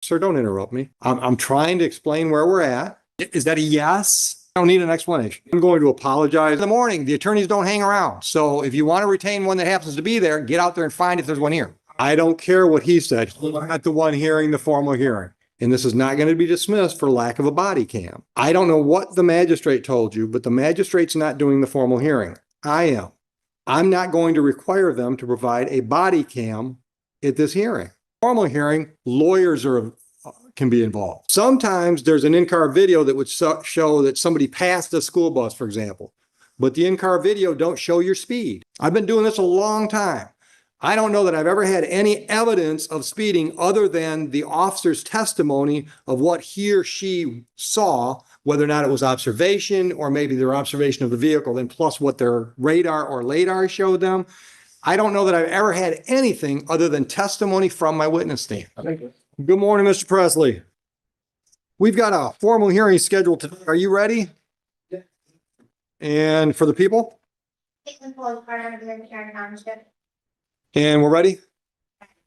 Sir, don't interrupt me. I'm trying to explain where we're at. Is that a yes? I don't need an explanation. I'm going to apologize. In the morning, the attorneys don't hang around. So if you want to retain one that happens to be there, get out there and find if there's one here. I don't care what he said. He's not the one hearing the formal hearing. And this is not going to be dismissed for lack of a body cam. I don't know what the magistrate told you, but the magistrate's not doing the formal hearing. I am. I'm not going to require them to provide a body cam at this hearing. Formal hearing, lawyers can be involved. Sometimes there's an in-car video that would show that somebody passed a school bus, for example, but the in-car video don't show your speed. I've been doing this a long time. I don't know that I've ever had any evidence of speeding other than the officer's testimony of what he or she saw, whether or not it was observation or maybe their observation of the vehicle, then plus what their radar or LiDAR showed them. I don't know that I've ever had anything other than testimony from my witness stand. Thank you. Good morning, Mr. Presley. We've got a formal hearing scheduled today. Are you ready? Yeah. And for the people? And we're ready?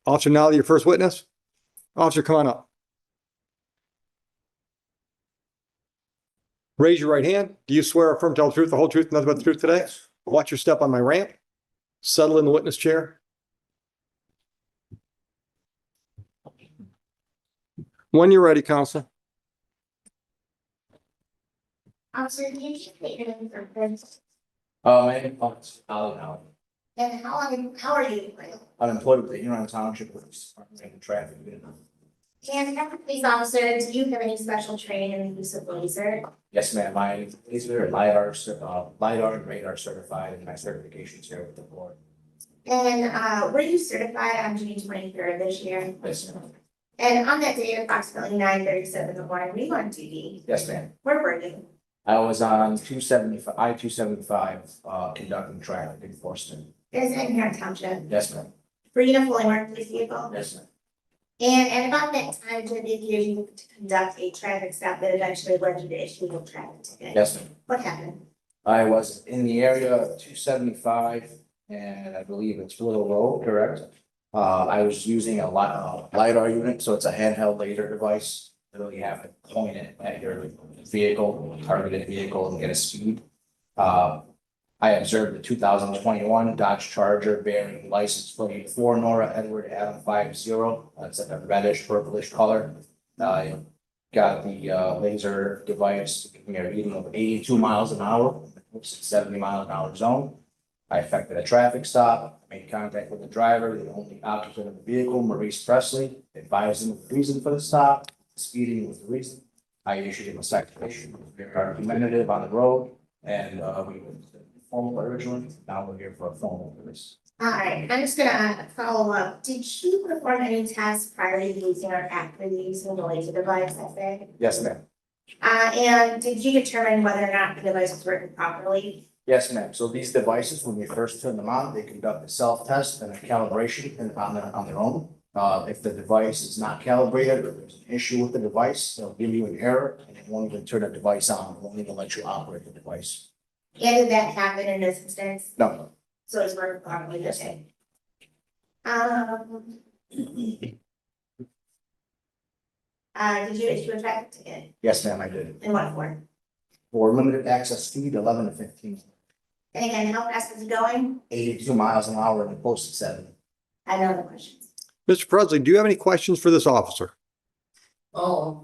Officer Nolly, your first witness? Officer, come on up. Raise your right hand. Do you swear or affirm to tell the truth, the whole truth, nothing but the truth today? Watch your step on my ramp. Settle in the witness chair. When you're ready, counsel. Officer, can you state your name for friends? My name is Alan Allen. And how are you employed? I'm employed with the Huron Township Police Department and Traffic Unit. And as a police officer, do you have any special training in the use of laser? Yes, ma'am. My laser, LiDAR, LiDAR and radar certified, and my certifications here with the board. And were you certified on June 23rd this year? Yes, ma'am. And on that day, approximately 9:37 in the morning, were you on duty? Yes, ma'am. Where were you? I was on I-275, conducting traffic enforcement. Is it in Huron Township? Yes, ma'am. Were you in a fully marked police vehicle? Yes, ma'am. And about that time, did it appear you to conduct a traffic stop that eventually led you to issue a traffic ticket? Yes, ma'am. What happened? I was in the area of 275, and I believe it's Little Road, correct? I was using a LiDAR unit, so it's a handheld laser device. Literally have to point it at your vehicle, targeted vehicle, and get a speed. I observed the 2021 Dodge Charger bearing license plate 4 Nora Edward Adam 50. That's like a reddish purplish color. I got the laser device to give me a reading of 82 miles an hour, 70 mile an hour zone. I effected a traffic stop, made contact with the driver, the only occupant of the vehicle, Maurice Presley, advised him of the reason for the stop, speeding was the reason. I issued him a citation, very argumentative on the road, and we were formal originally, now we're here for a formal release. All right, I'm just gonna follow up. Did you perform any tests prior to using or after using the laser device, I say? Yes, ma'am. And did you determine whether or not the device was working properly? Yes, ma'am. So these devices, when you first turn them on, they conduct a self-test and a calibration on their own. If the device is not calibrated or there's an issue with the device, they'll give you an error and it won't even turn the device on, it won't even let you operate the device. And did that happen in this instance? No. So it's working properly, Yes. okay. Did you issue a traffic ticket? Yes, ma'am, I did. And what for? For limited access speed, 11 to 15, And again, how fast was it going? 82 miles an hour and posted 70. I have no other questions. Mr. Presley, do you have any questions for this officer?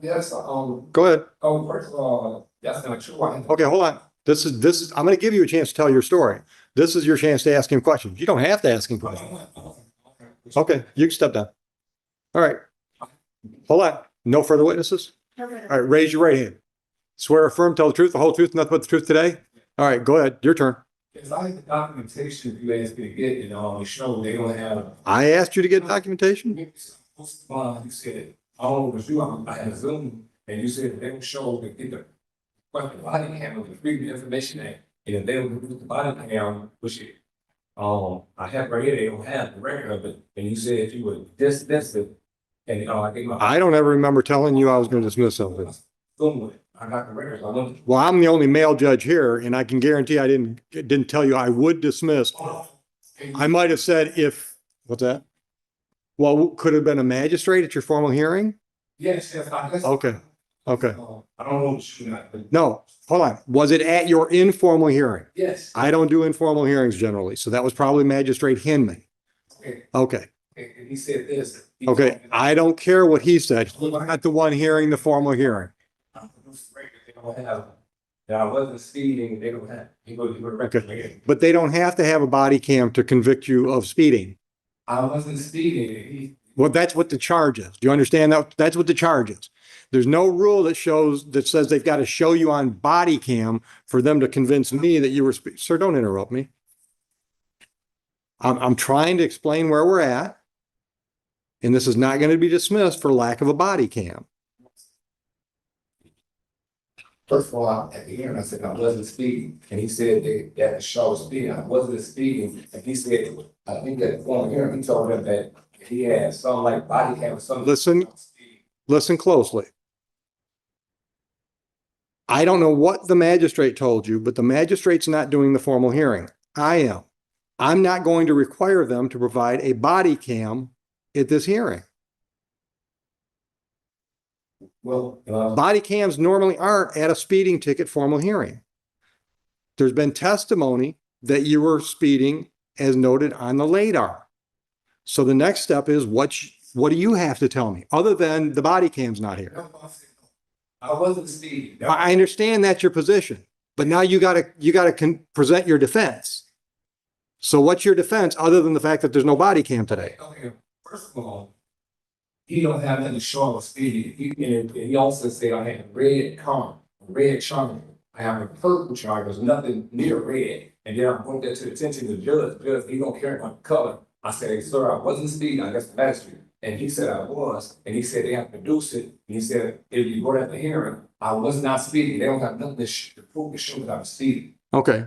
Yes, Go ahead. first of all, that's not true. Okay, hold on. This is, I'm going to give you a chance to tell your story. This is your chance to ask him questions. You don't have to ask him questions. Okay, you can step down. All right. Hold on. No further witnesses? All right, raise your right hand. Swear or affirm, tell the truth, the whole truth, nothing but the truth today? All right, go ahead. Your turn. It's like the documentation you asked me to get, you show they don't have. I asked you to get documentation? You said, oh, but I had Zoom, and you said they don't show the get the body cam with the freedom information and if they don't do the body cam, which I have right here, they don't have the record of it, and you said you would dismiss it. And I think I don't ever remember telling you I was going to dismiss something. I got the record. I went. Well, I'm the only male judge here, and I can guarantee I didn't tell you I would dismiss. I might have said if, what's that? Well, could have been a magistrate at your formal hearing. Yes, yes, I guess. Okay, okay. I don't know what you're not, but No, hold on. Was it at your informal hearing? yes. I don't do informal hearings generally, so that was probably Magistrate Hinman. Okay, Okay, okay, and he said this. He okay. told me- I don't care what he said. He's not the one hearing the formal hearing. They don't have, that I wasn't speeding, they don't have, he goes, you were recommending. But they don't have to have a body cam to convict you of speeding. I wasn't speeding, Well, that's what the charge is. Do you understand that? That's what the charge is. There's no rule that says they've got to show you on body cam for them to convince me that you were, sir, don't interrupt me. I'm trying to explain where we're at. And this is not going to be dismissed for lack of a body cam. First of all, at the hearing, I said I wasn't speeding, and he said that the show was speeding, I wasn't speeding, and he said, I think that on hearing, he told him that he had some like body cam or something. Listen closely. I don't know what the magistrate told you, but the magistrate's not doing the formal hearing. I am. I'm not going to require them to provide a body cam at this hearing. Well, Body cams normally aren't at a speeding ticket formal hearing. There's been testimony that you were speeding as noted on the LiDAR. So the next step is what do you have to tell me other than the body cam's not here? I wasn't speeding. I understand that's your position, but now you got to present your defense. So what's your defense other than the fact that there's no body cam today? Okay, first of all, he don't have nothing to show of speeding. He also said I had a red car, a red charger. I have a purple charger, there's nothing near red. And then I brought that to the attention of the judge, he don't care about the color. I said, hey, sir, I wasn't speeding, I guess the magistrate. And he said I was, and he said they have to produce it. And he said, if you go at the hearing, I was not speeding. They don't have nothing to prove to show that I was speeding. Okay.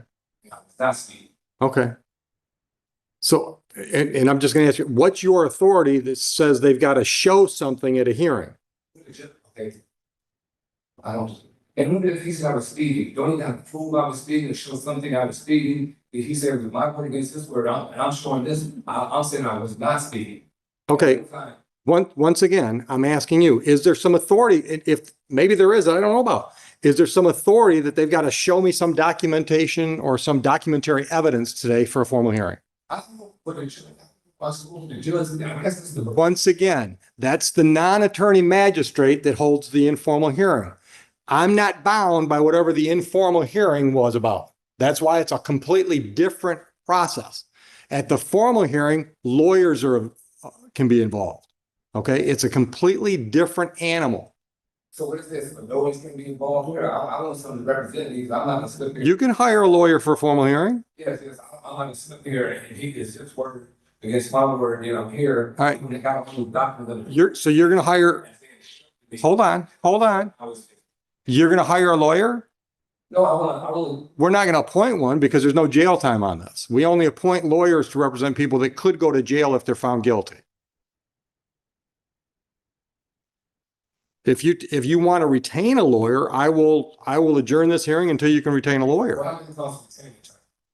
I was not speeding. Okay. So, and I'm just going to ask you, what's your authority that says they've got to show something at a hearing? Okay. I don't, and who if he said I was speeding? Don't even have to prove I was speeding to show something I was speeding. If he said, with my word against this word, I'm showing this, I'm saying I was not speeding. Okay. Once again, I'm asking you, is there some authority? If maybe there is, I don't know about. Is there some authority that they've got to show me some documentation or some documentary evidence today for a formal hearing? I don't know what the judge, I guess it's the. Once again, that's the non-attorney magistrate that holds the informal hearing. I'm not bound by whatever the informal hearing was about. That's why it's a completely different process. At the formal hearing, lawyers can be involved. Okay, it's a completely different animal. So what is this? No one's gonna be involved here. I want some representatives. I'm not gonna sit here. You can hire a lawyer for a formal hearing. Yes, I'm not gonna sit here and he is his word against my word, and I'm here. All right. When they got a document. You're going to hire. Hold on. You're going to hire a lawyer. No, I will. We're not going to appoint one because there's no jail time on this. We only appoint lawyers to represent people that could go to jail if they're found guilty. If you want to retain a lawyer, I will adjourn this hearing until you can retain a lawyer.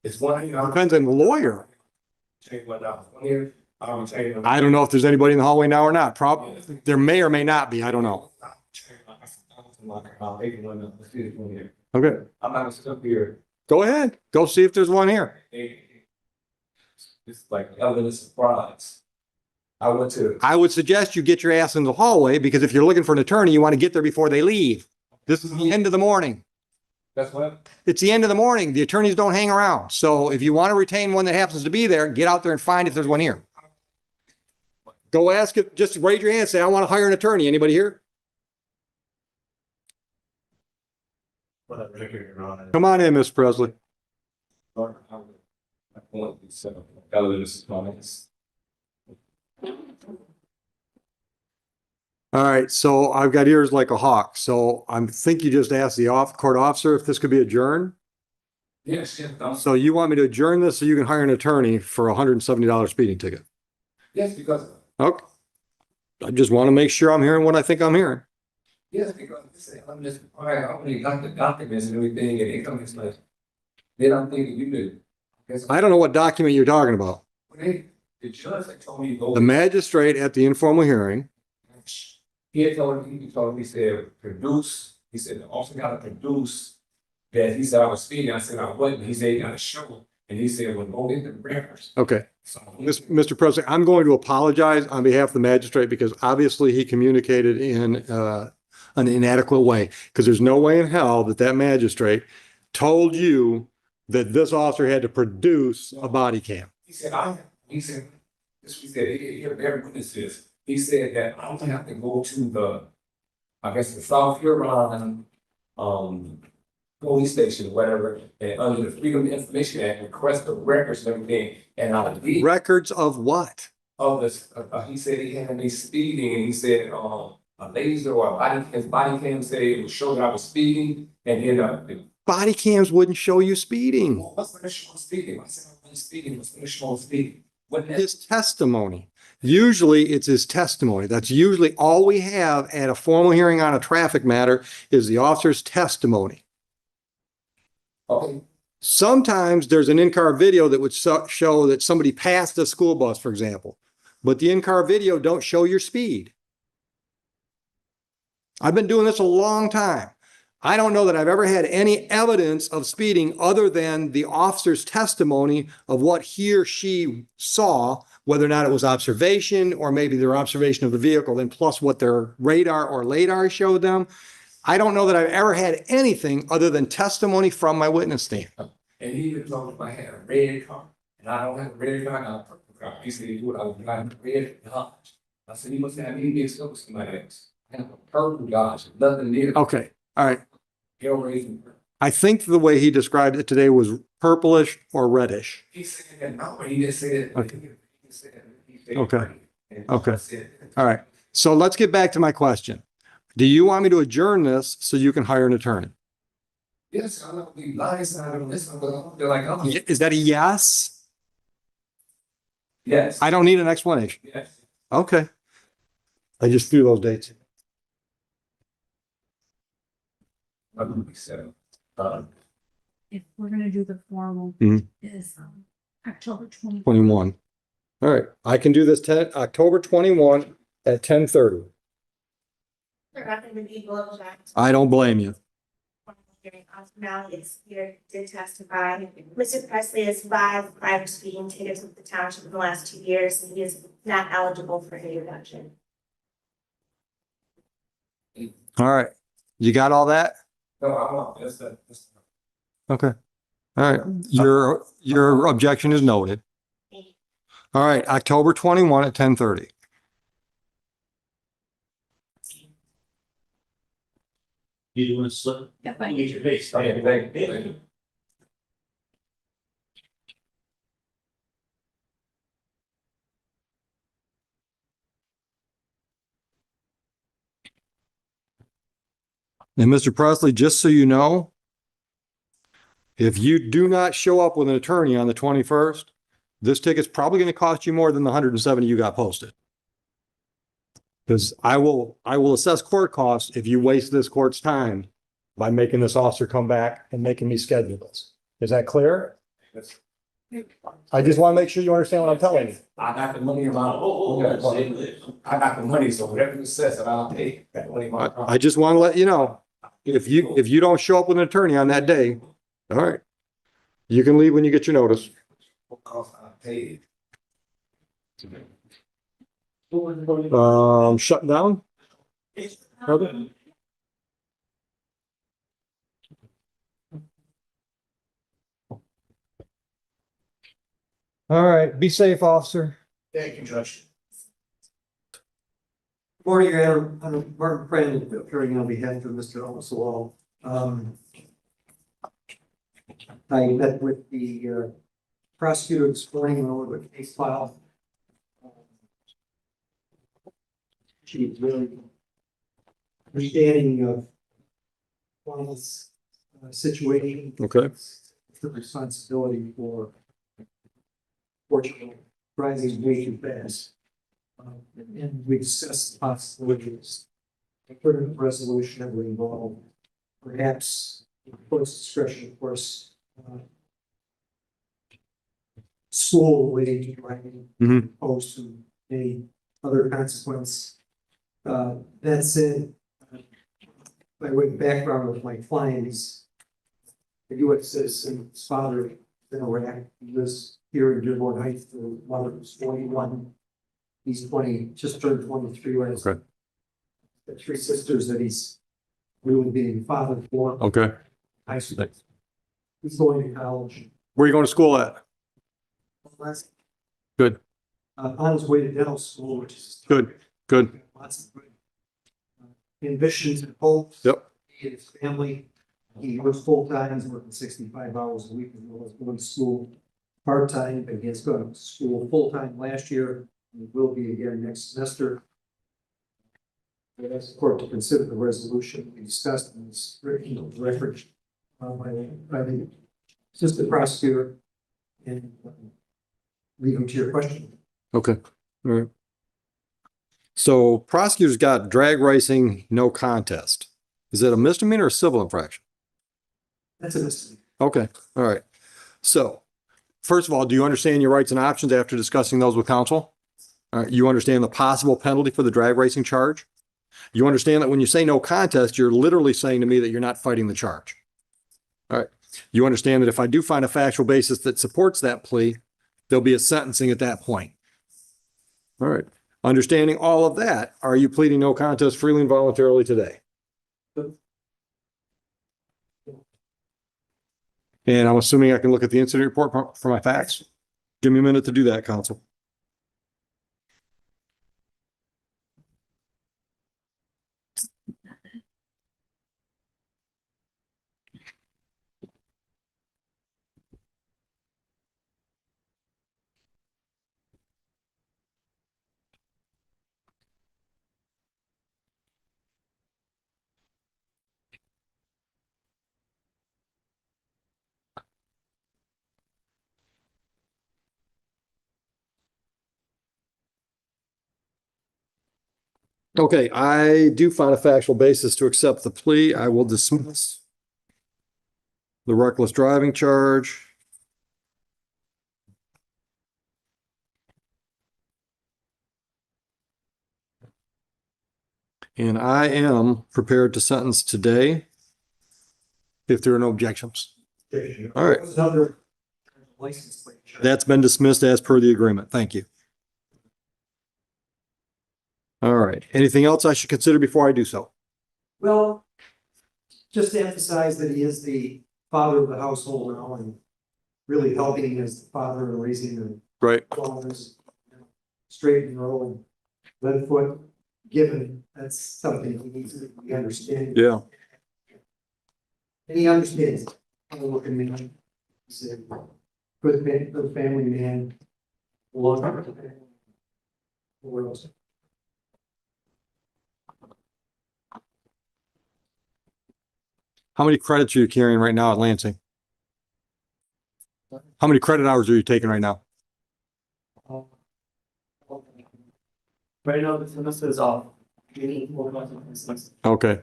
It's one. Depends on the lawyer. I I don't know if there's anybody in the hallway now or not. Probably there may or may not be. I don't know. Okay, I'm not gonna sit up here. go ahead. Go see if there's one here. It's like evidence of frauds. I would suggest you get your ass in the hallway because if you're looking for an attorney, you want to get there before they leave. This is the end of the morning. That's what? It's the end of the morning. The attorneys don't hang around. So if you want to retain one that happens to be there, get out there and find if there's one here. Go ask it. Just raise your hand and say, I want to hire an attorney. Anybody here? Come on in, Miss Presley. All right, so I've got ears like a hawk. So I think you just asked the court officer if this could be adjourned. Yes, So you want me to adjourn this so you can hire an attorney for a $170 speeding ticket? yes, because Okay. I just want to make sure I'm hearing what I think I'm hearing. yes, because I'm just, I already got the documents and everything, and it comes like, then I'm thinking you did. I don't know what document you're talking about. The judge like told me to go. The magistrate at the informal hearing He had told me, he said, produce, he said, the officer gotta produce that he said I was speeding. I said I wasn't. He said he gotta show. And he said, well, go get the records. Okay. So, Mr. President, I'm going to apologize on behalf of the magistrate because obviously he communicated in an inadequate way. Because there's no way in hell that that magistrate told you that this officer had to produce a body cam. he said, he said, this he said, he very witnesses. He said that I don't have to go to the, I guess, the South Carolina, police station, or whatever, and under the Freedom of Information Act, request the records and everything, and I did. Records of what? Of this, he said he had me speeding, and he said, a laser or a his body cam said it would show that I was speeding, and then, Body cams wouldn't show you speeding. what's gonna show speeding? I said, I'm speeding, what's gonna show speeding? What His testimony. Usually it's his testimony. That's usually all we have at a formal hearing on a traffic matter is the officer's testimony. Okay, Sometimes there's an in-car video that would show that somebody passed a school bus, for example, but the in-car video don't show your speed. I've been doing this a long time. I don't know that I've ever had any evidence of speeding other than the officer's testimony of what he or she saw, whether or not it was observation or maybe their observation of the vehicle, then plus what their radar or LiDAR showed them. I don't know that I've ever had anything other than testimony from my witness stand. and he even told me if I had a red car, and I don't have a red car, I got a purple car. He said he would, I was driving a red Dodge. I said, he must have me mixed up with somebody else. I have a purple Dodge, nothing near. Okay, all right. Hellraiser. I think the way he described it today was purplish or reddish. He said that, no, he just said. Okay. He said Okay. green. And Okay. I said- All right. So let's get back to my question. Do you want me to adjourn this so you can hire an attorney? Yes, I'm not be blindsided on this one, but they're like, oh, Is that a yes? yes. I don't need an explanation. Yes. Okay. I just threw those dates. So, If we're gonna do the formal, Mhm. is October 20. 21. All right. I can do this October 21 at 10:30. They're not gonna be below that. I don't blame you. Now is here to testify. Mr. Presley has 5 prior speeding tickets with the township in the last 2 years, and he is not eligible for any reduction. All right. You got all that? no, I want, that's. Okay. All right. Your objection is noted. All right. October 21 at 10:30. You want to slip? Yep, I Use your face. Okay, thank you. And Mr. Presley, just so you know, if you do not show up with an attorney on the 21st, this ticket's probably going to cost you more than the 170 you got posted. Because I will assess court costs if you waste this court's time by making this officer come back and making me schedule this. Is that clear? I just want to make sure you understand what I'm telling you. I got the money in my, I got the money, so whatever it says, I'll pay that money in my. I just want to let you know, if you don't show up with an attorney on that day, all right, you can leave when you get your notice. Because I paid. Shutting down? Heather? All right, be safe, officer. Thank you, Judge. Morning, I'm Martin Crandall, appearing on behalf of Mr. Olmsall. I met with the prosecutor this morning on order of case file. She was really understanding of Juan's situation. Okay. The responsibility for fortunately rising way too fast. And we discussed the possibilities. A further resolution that would involve perhaps court's discretion, of course. School related to driving Mhm. opposed to any other consequence. That said, by way of background of my client, he's a U.S. citizen, his father in Iraq, he lives here in Dearborn Heights, the mother was 41. He's 20, just turned 23. Right? Okay. The three sisters that he's really being father for. Okay. High school. He's going to college. Where are you going to school at? Good. On his way to dental school, which is Good. Good. lots of good ambitions and hopes. Yep. He and his family. He works full time. He's working 65 hours a week. As well as going to school part time. But he has gone to school full time last year. And will be again next semester. I asked the court to consider the resolution we discussed in this reference by the assistant prosecutor and leave them to your question. Okay. All right. So prosecutors got drag racing, no contest. Is it a misdemeanor or civil infraction? That's a misdemeanor. Okay. All right. So first of all, do you understand your rights and options after discussing those with counsel? All right. You understand the possible penalty for the drag racing charge? You understand that when you say no contest, you're literally saying to me that you're not fighting the charge. All right. You understand that if I do find a factual basis that supports that plea, there'll be a sentencing at that point. All right. Understanding all of that, are you pleading no contest freely and voluntarily today? And I'm assuming I can look at the incident report for my facts. Give me a minute to do that, counsel. Okay, I do find a factual basis to accept the plea. I will dismiss the reckless driving charge. And I am prepared to sentence today if there are no objections. All right. Another license plate. That's been dismissed as per the agreement. Thank you. All right. Anything else I should consider before I do so? Well, just to emphasize that he is the father of the household now and really helping as the father and raising the Right. daughters straight and narrow and left foot given. That's something he needs to be understanding. Yeah. And he understands. I'm looking man. He's a good family man. Long. What else? How many credits are you carrying right now at Lansing? How many credit hours are you taking right now? Right now, the semester is off. Okay.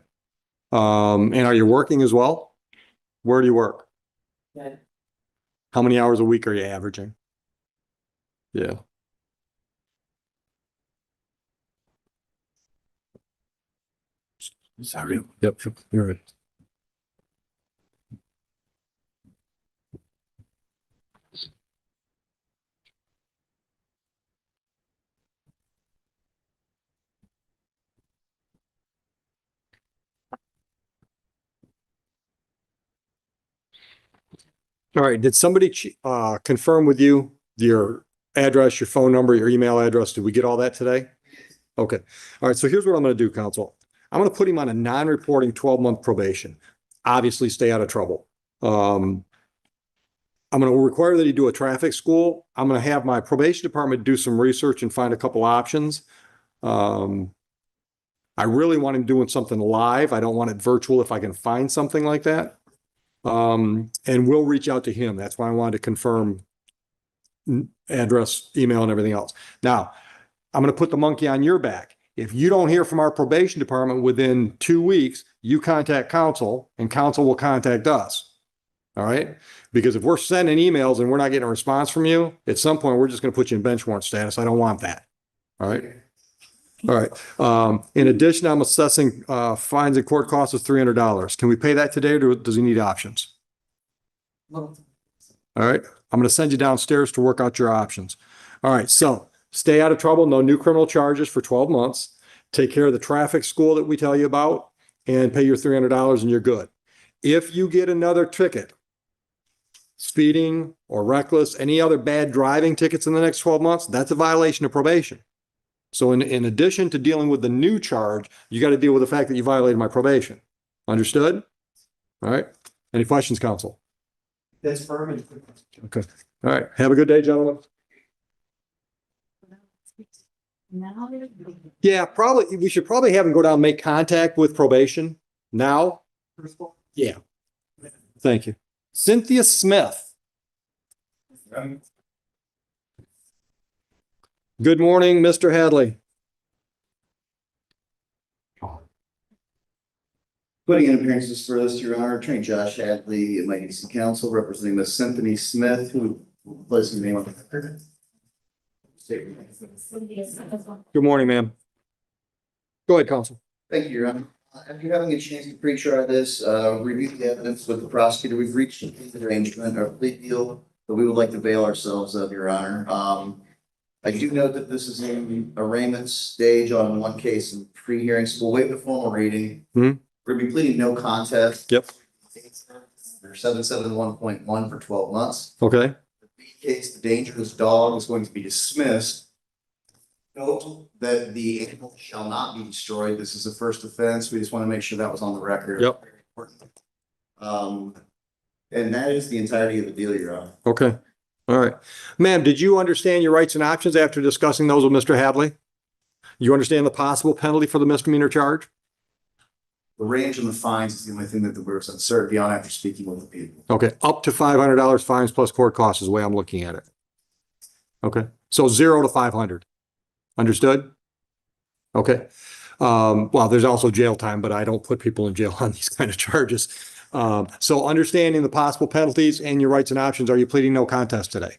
And are you working as well? Where do you work? Yeah. How many hours a week are you averaging? Yeah. Sorry. Yep. You're right. All right. Did somebody confirm with you your address, your phone number, your email address? Did we get all that today? Okay. All right. So here's what I'm going to do, counsel. I'm going to put him on a non-reporting 12-month probation. Obviously, stay out of trouble. I'm going to require that he do a traffic school. I'm going to have my probation department do some research and find a couple options. I really want him doing something live. I don't want it virtual if I can find something like that. And we'll reach out to him. That's why I wanted to confirm address, email, and everything else. Now, I'm going to put the monkey on your back. If you don't hear from our probation department within 2 weeks, you contact counsel and counsel will contact us. All right. Because if we're sending emails and we're not getting a response from you, at some point, we're just going to put you in bench warrant status. I don't want that. All right. All right. In addition, I'm assessing, fines and court costs of $300. Can we pay that today or does he need options? All right. I'm going to send you downstairs to work out your options. All right. So stay out of trouble. No new criminal charges for 12 months. Take care of the traffic school that we tell you about and pay your $300 and you're good. If you get another ticket, speeding or reckless, any other bad driving tickets in the next 12 months, that's a violation of probation. So in addition to dealing with the new charge, you got to deal with the fact that you violated my probation. Understood? All right. Any questions, counsel? That's firm. Okay. All right. Have a good day, gentlemen. Now, Yeah, probably. We should probably have him go down and make contact with probation now. Yeah. Thank you. Cynthia Smith. Good morning, Mr. Hadley. Putting in appearances for this, Your Honor, Attorney Josh Hadley, and my DC counsel representing Miss Cynthia Smith, who places the name on the record. State your name. Good morning, ma'am. Go ahead, counsel. Thank you, Your Honor. After having a chance to pre-try this, review the evidence with the prosecutor, we've reached an arrangement or plea deal that we would like to avail ourselves of, Your Honor. I do note that this is in arraignment stage on one case in pre-hearing, so we'll waive the formal reading. Mhm. We're gonna be pleading no contest. Yep. Under 771.1 for 12 months. Okay. The case, the dangerous dog is going to be dismissed. Note that the animal shall not be destroyed. This is a first offense. We just want to make sure that was on the record. Yep. Very important. And that is the entirety of the deal, Your Honor. Okay. All right. Ma'am, did you understand your rights and options after discussing those with Mr. Hadley? You understand the possible penalty for the misdemeanor charge? The range and the fines is the only thing that we're uncertain beyond after speaking with the people. Okay, up to $500 fines plus court costs is the way I'm looking at it. Okay, so 0 to 500. Understood? Okay. Well, there's also jail time, but I don't put people in jail on these kind of charges. So understanding the possible penalties and your rights and options, are you pleading no contest today?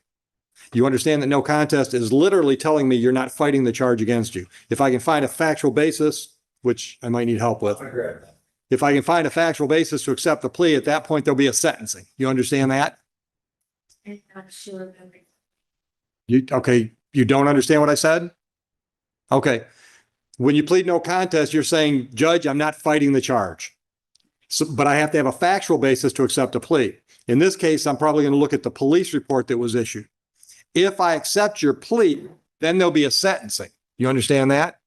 You understand that no contest is literally telling me you're not fighting the charge against you. If I can find a factual basis, which I might need help with. If I can find a factual basis to accept the plea, at that point, there'll be a sentencing. You understand that? I'm not sure. Okay, you don't understand what I said? Okay. When you plead no contest, you're saying, Judge, I'm not fighting the charge. So, but I have to have a factual basis to accept a plea. In this case, I'm probably going to look at the police report that was issued. If I accept your plea, then there'll be a sentencing. You understand that?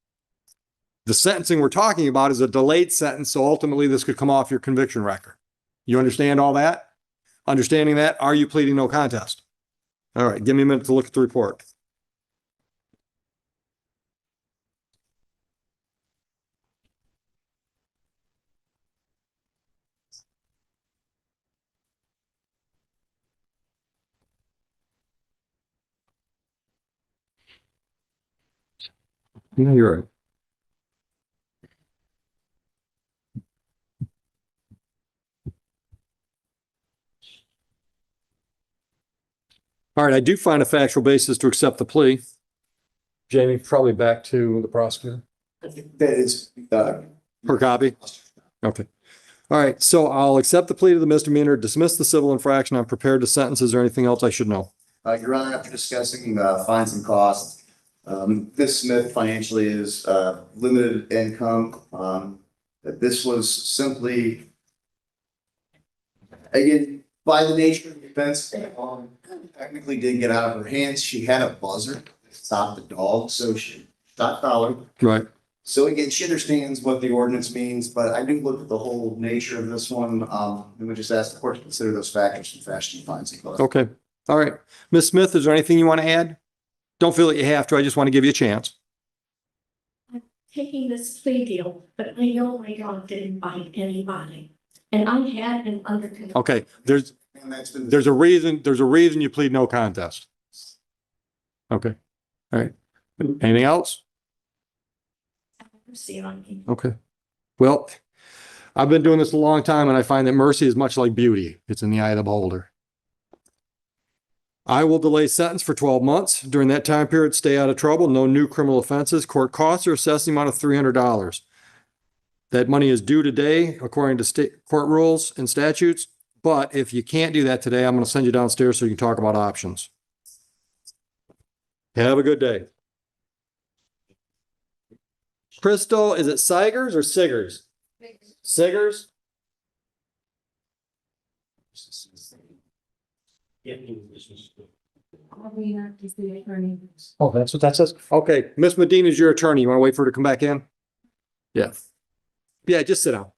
The sentencing we're talking about is a delayed sentence, so ultimately this could come off your conviction record. You understand all that? Understanding that, are you pleading no contest? All right, give me a minute to look at the report. No, you're right. All right, I do find a factual basis to accept the plea. Jamie, probably back to the prosecutor. That is, Per copy? Okay. All right, so I'll accept the plea to the misdemeanor, dismiss the civil infraction. I'm prepared to sentence. Is there anything else I should know? Your Honor, after discussing fines and costs, Ms. Smith financially is limited income. This was simply, again, by the nature of the offense, technically did get out of her hands. She had a buzzer to stop the dog, so she shot collar. Right. So again, she understands what the ordinance means, but I do look at the whole nature of this one. And we just ask the court to consider those factors in fashioning fines and costs. Okay. All right. Ms. Smith, is there anything you want to add? Don't feel that you have to. I just want to give you a chance. Taking this plea deal, but I know my dog didn't bite anybody. And I had an under control. Okay. There's And that's been. a reason you plead no contest. Okay. All right. Anything else? Mercy on me. Okay. Well, I've been doing this a long time and I find that mercy is much like beauty. It's in the eye of the beholder. I will delay sentence for 12 months. During that time period, stay out of trouble, no new criminal offenses. Court costs are assessed the amount of $300. That money is due today according to state court rules and statutes. But if you can't do that today, I'm going to send you downstairs so you can talk about options. Have a good day. Crystal, is it Sigers or Siggers? Siggers? Alvina is the attorney. Oh, that's what that says? Okay, Miss Medina is your attorney. You want to wait for her to come back in? Yeah. Yeah, just sit down.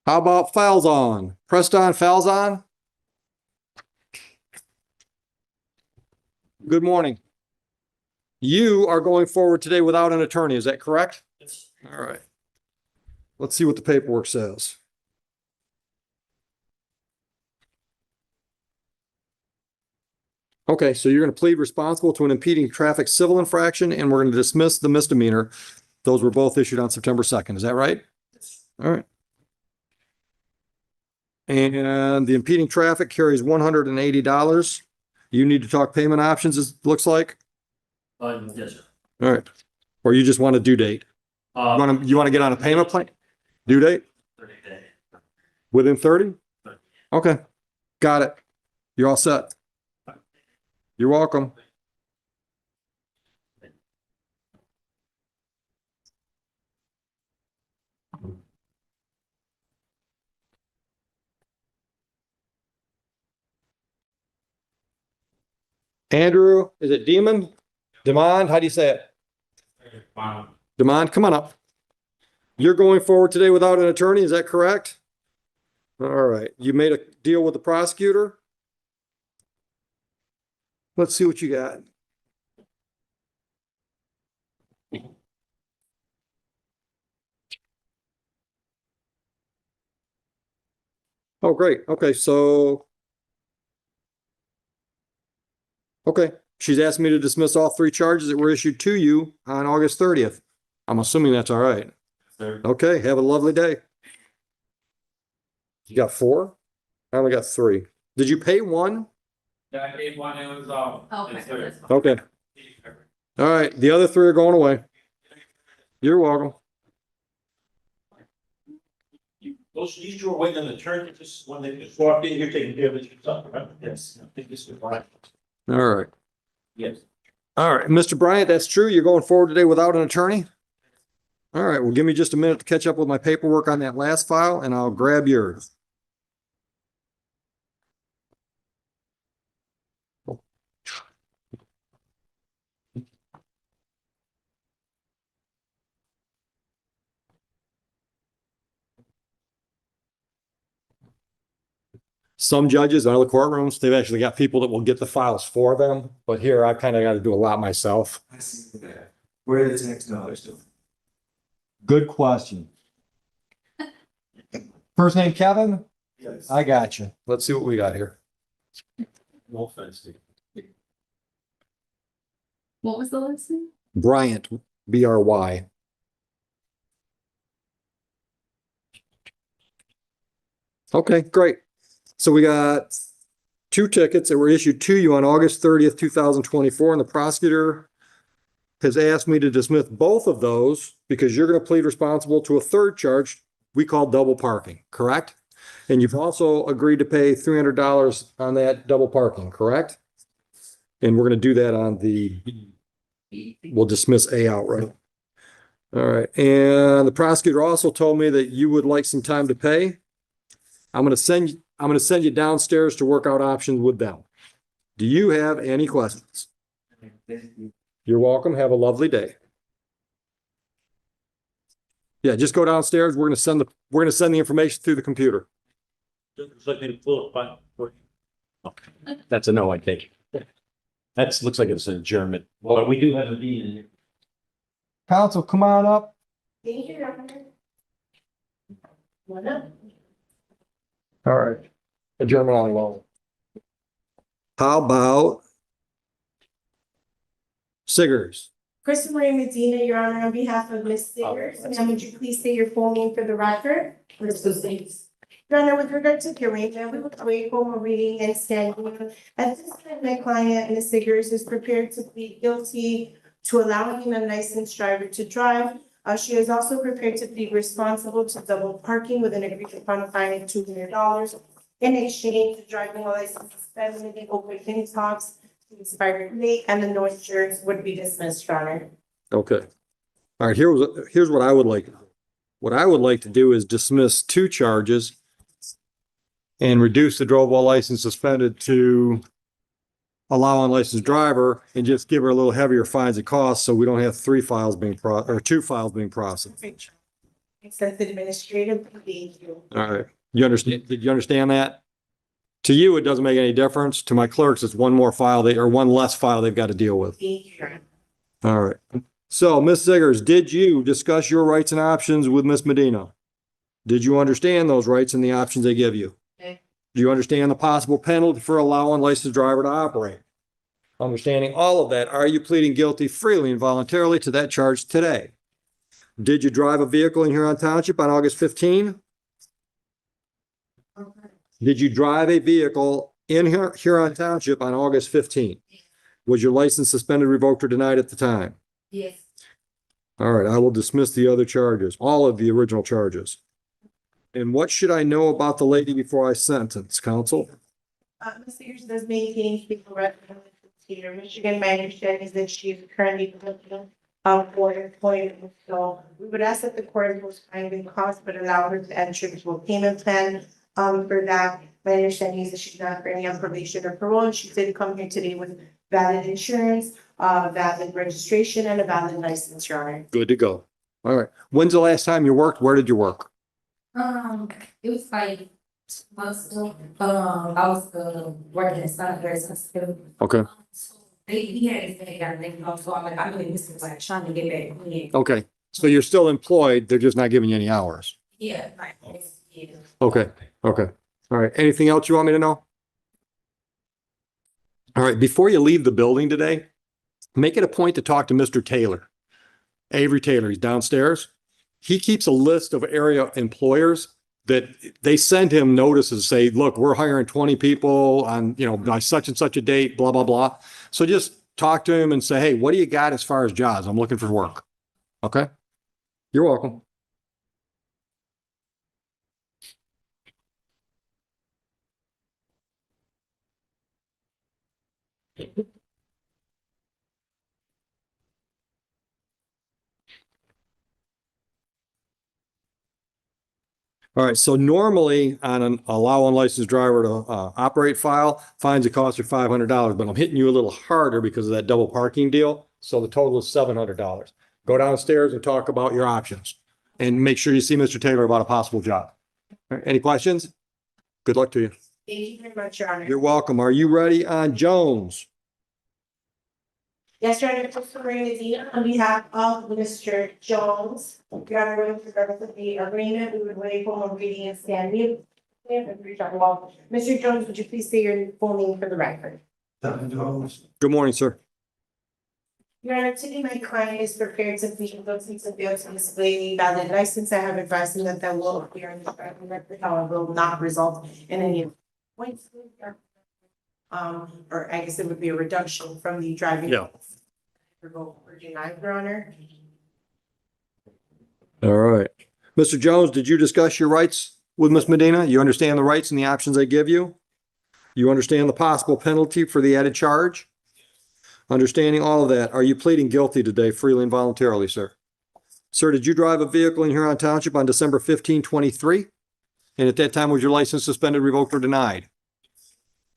How about Falzon? Preston Falzon? Good morning. You are going forward today without an attorney, is that correct? Yes. All right. Let's see what the paperwork says. Okay, so you're going to plead responsible to an impeding traffic civil infraction, and we're going to dismiss the misdemeanor. Those were both issued on September 2nd. Is that right? All right. And the impeding traffic carries $180. You need to talk payment options, it looks like. Yes, sir. All right. Or you just want a due date? You want to get on a payment plan? Due date? 30 days. Within 30? Okay. Got it. You're all set. You're welcome. Andrew, is it Demon? Demond, how do you say it? Demond, come on up. You're going forward today without an attorney, is that correct? All right, you made a deal with the prosecutor? Let's see what you got. Oh, great. Okay, so. Okay, she's asked me to dismiss all 3 charges that were issued to you on August 30th. I'm assuming that's all right. Sir. Okay, have a lovely day. You got 4? I only got 3. Did you pay 1? Yeah, I paid one, it was, Okay. yes, sir. Okay. All right, the other 3 are going away. You're welcome. These 2 are waiting on the turn, just when they just walked in, you're taking care of it yourself, right? Yes. I think this is fine. All right. Yes. All right, Mr. Bryant, that's true. You're going forward today without an attorney? All right, well, give me just a minute to catch up with my paperwork on that last file and I'll grab yours. Some judges in other courtrooms, they've actually got people that will get the files for them, but here I kind of got to do a lot myself. I see that. Where are the tax dollars to? Good question. First name Kevin? Yes. I got you. Let's see what we got here. No offense to you. What was the last name? Bryant, B-R-Y. Okay, great. So we got 2 tickets that were issued to you on August 30th, 2024, and the prosecutor has asked me to dismiss both of those because you're going to plead responsible to a 3rd charge we call double parking, correct? And you've also agreed to pay $300 on that double parking, correct? And we're going to do that on we'll dismiss A outright. All right, and the prosecutor also told me that you would like some time to pay. I'm going to send you downstairs to work out options with them. Do you have any questions? You're welcome. Have a lovely day. Yeah, just go downstairs. We're going to send the information through the computer. Looks like they pull it back for you. That's a no, I think. That looks like it's in German, but we do have a D in here. Counsel, come on up. Thank you, Governor. What up? All right. A German only loan. How about Siggers? Kristen Marie Medina, Your Honor, on behalf of Ms. Sayers, ma'am, would you please state your full name for the record? Your Honor, with regard to the arraignment, we would wait for a reading and standing. At this time, my client, Ms. Sayers, is prepared to plead guilty to allowing an unlicensed driver to drive. She is also prepared to plead responsible to double parking with an agreed upon fine of $200 in exchange for driving while license suspended and open things talks to expired date, and the North jurors would be dismissed, Your Honor. Okay. All right, here's what I would like. What I would like to do is dismiss 2 charges and reduce the drove while license suspended to allow unlicensed driver and just give her a little heavier fines and costs so we don't have 2 files being processed. Accept the administrative plea. All right. You understand? Did you understand that? To you, it doesn't make any difference. To my clerks, it's one less file they've got to deal with. All right. So, Ms. Ziggers, did you discuss your rights and options with Ms. Medina? Did you understand those rights and the options they give you? Okay. Do you understand the possible penalty for allowing licensed driver to operate? Understanding all of that, are you pleading guilty freely and voluntarily to that charge today? Did you drive a vehicle in Huron Township on August 15? Did you drive a vehicle in Huron Township on August 15? Was your license suspended, revoked, or denied at the time? Yes. All right, I will dismiss the other charges, all of the original charges. And what should I know about the lady before I sentence, counsel? Ms. Sayers does maintain people resident in the state of Michigan. My understanding is that she is currently looking for employment. So we would ask that the court impose fine and cost, but allow her to enter into a payment plan. For that, my understanding is that she's not currently on probation or parole, and she did come here today with valid insurance, valid registration, and a valid license, Your Honor. Good to go. All right. When's the last time you worked? Where did you work? It was like months ago. I was working at Sunrise Hospital. Okay. He had his thing, got everything off, so I'm like, I'm really missing, like, trying to get back. Yeah. Okay. So you're still employed. They're just not giving you any hours. Yeah, like, yeah. Okay. Okay. All right. Anything else you want me to know? All right. Before you leave the building today, make it a point to talk to Mr. Taylor. Avery Taylor. He's downstairs. He keeps a list of area employers that they send him notices, say, look, we're hiring 20 people on, by such and such a date, blah, blah, blah. So just talk to him and say, hey, what do you got as far as jobs? I'm looking for work. Okay. You're welcome. All right, so normally on an allow unlicensed driver to operate file, fines that cost you $500, but I'm hitting you a little harder because of that double parking deal. So the total is $700. Go downstairs and talk about your options and make sure you see Mr. Taylor about a possible job. All right, any questions? Good luck to you. Thank you very much, Your Honor. You're welcome. Are you ready on Jones? Yes, Your Honor, Kristen Marie Medina, on behalf of Mr. Jones, Your Honor, with regard to the agreement, we would waive formal reading and standing. Mr. Jones, would you please say your full name for the record? Good morning, sir. Your Honor, today my client is prepared to plead guilty to fail to display a valid license. I have advised him that that will appear in the driving record, however, will not result in any points. Or I guess it would be a reduction from the driving. Yeah. Revoke or denied, Your Honor. All right. Mr. Jones, did you discuss your rights with Ms. Medina? You understand the rights and the options they give you? You understand the possible penalty for the added charge? Understanding all of that, are you pleading guilty today freely and voluntarily, sir? Sir, did you drive a vehicle in Huron Township on December 15, 23? And at that time, was your license suspended, revoked, or denied?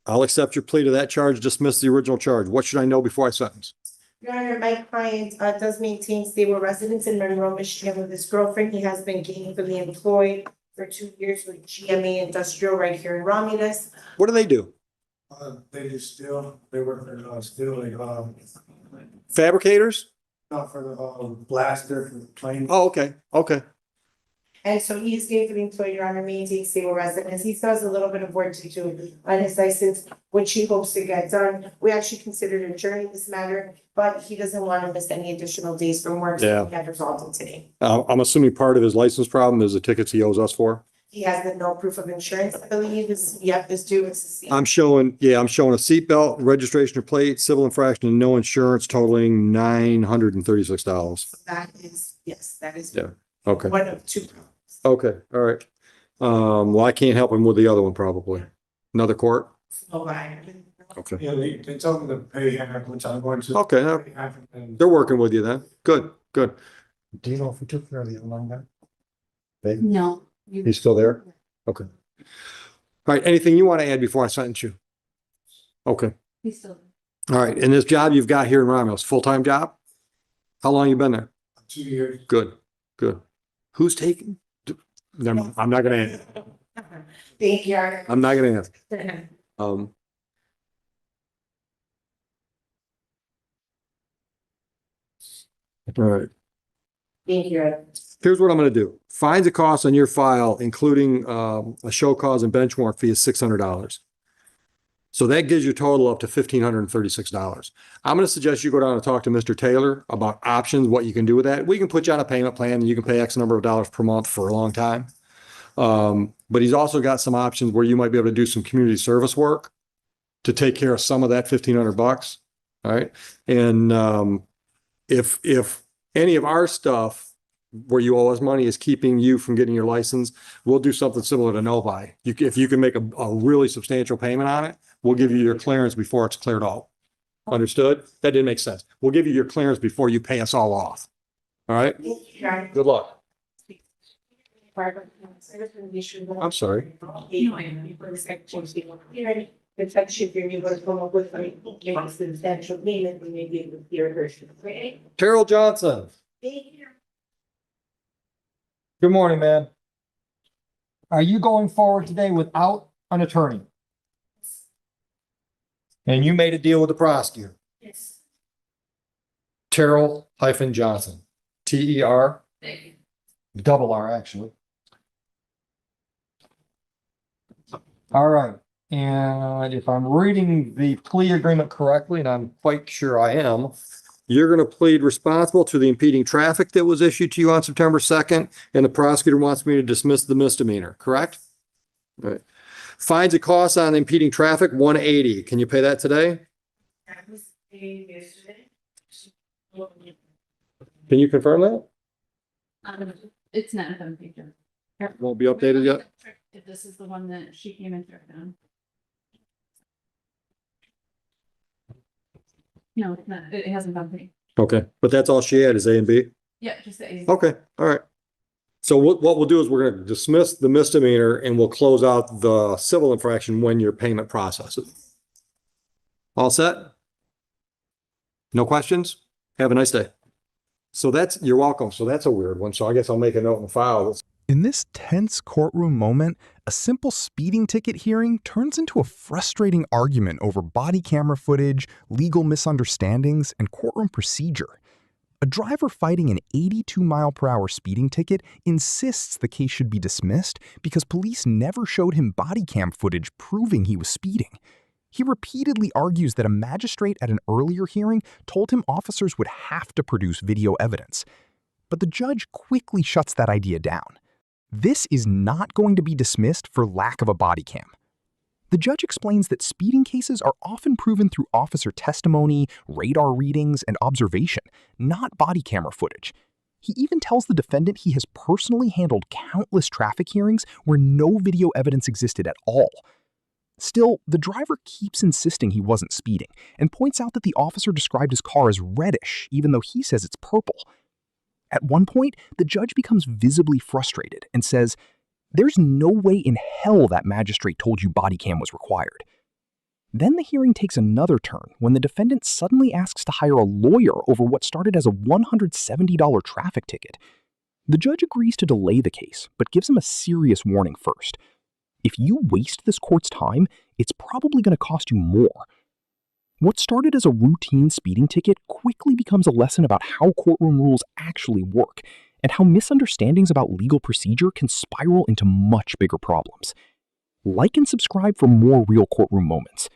I'll accept your plea to that charge, dismiss the original charge. What should I know before I sentence? Your Honor, my client does maintain stable residence in Monroe, Michigan with his girlfriend. He has been gainfully employed for 2 years with GMA Industrial right here in Romulus. What do they do? They do steel, they work for steel, Fabricators? not for blaster, for the plane. Oh, okay. Okay. And so he is gainfully employed, Your Honor, maintain stable residence. He still has a little bit of work to do on his license, which he hopes to get done. We actually considered adjourning this matter, but he doesn't want to miss any additional days from work, so we have resolved it today. I'm assuming part of his license problem is the tickets he owes us for. He has the no proof of insurance, I believe, is due, it's the I'm showing a seatbelt, registration or plate, civil infraction, and no insurance totaling $936. That is, yes, that is. Yeah. Okay. One of two. Okay. All right. Well, I can't help him with the other one probably. Another court? So I. Okay. Yeah, they told me to pay half, which I'm going to. Okay. pay half, and They're working with you then. Good, good. Do you know if we took care of the other line guy? No. He's still there? Okay. All right. Anything you want to add before I sentence you? Okay. He's still. All right. And this job you've got here in Romulus, full-time job? How long you been there? 2 years. Good, good. Who's taking? Never mind. I'm not gonna answer. Thank you, Your Honor. I'm not gonna answer. All right. Thank you, Your Honor. Here's what I'm gonna do. Fines and costs on your file, including a show cause and bench warrant fee is $600. So that gives you a total up to $1,536. I'm gonna suggest you go down and talk to Mr. Taylor about options, what you can do with that. We can put you on a payment plan and you can pay X number of dollars per month for a long time. But he's also got some options where you might be able to do some community service work to take care of some of that $1,500. All right. And if any of our stuff where you owe us money is keeping you from getting your license, we'll do something similar to no-buy. If you can make a really substantial payment on it, we'll give you your clearance before it's cleared out. Understood? That didn't make sense. We'll give you your clearance before you pay us all off. All right? Thank you, Your Honor. Good luck. I'm I'm sorry. The section here, you're gonna come up with a substantial payment, we may be able to hear her. Right? Terrell Johnson. Thank you. Good morning, man. Are you going forward today without an attorney? And you made a deal with the prosecutor? Yes. Terrell-Johnson. T-E-R? Double R, actually. All right. And if I'm reading the plea agreement correctly, and I'm quite sure I am, you're going to plead responsible to the impeding traffic that was issued to you on September 2nd, and the prosecutor wants me to dismiss the misdemeanor, correct? All right. Fines and costs on impeding traffic, $180. Can you pay that today? That was paid yesterday. Can you confirm that? It's not on picture. Won't be updated yet? If this is the one that she came in on. No, it's not. It hasn't been paid. Okay, but that's all she had is A and B? Yeah, just the A. Okay, all right. So what we'll do is we're going to dismiss the misdemeanor and we'll close out the civil infraction when your payment processes. All set? No questions? Have a nice day. So you're welcome. So that's a weird one. So I guess I'll make a note in the file. In this tense courtroom moment, a simple speeding ticket hearing turns into a frustrating argument over body camera footage, legal misunderstandings, and courtroom procedure. A driver fighting an 82-mile-per-hour speeding ticket insists the case should be dismissed because police never showed him body cam footage proving he was speeding. He repeatedly argues that a magistrate at an earlier hearing told him officers would have to produce video evidence. But the judge quickly shuts that idea down. This is not going to be dismissed for lack of a body cam. The judge explains that speeding cases are often proven through officer testimony, radar readings, and observation, not body camera footage. He even tells the defendant he has personally handled countless traffic hearings where no video evidence existed at all. Still, the driver keeps insisting he wasn't speeding and points out that the officer described his car as reddish, even though he says it's purple. At one point, the judge becomes visibly frustrated and says, "There's no way in hell that magistrate told you body cam was required." Then the hearing takes another turn when the defendant suddenly asks to hire a lawyer over what started as a $170 traffic ticket. The judge agrees to delay the case, but gives him a serious warning first. If you waste this court's time, it's probably going to cost you more. What started as a routine speeding ticket quickly becomes a lesson about how courtroom rules actually work, and how misunderstandings about legal procedure can spiral into much bigger problems. Like and subscribe for more real courtroom moments.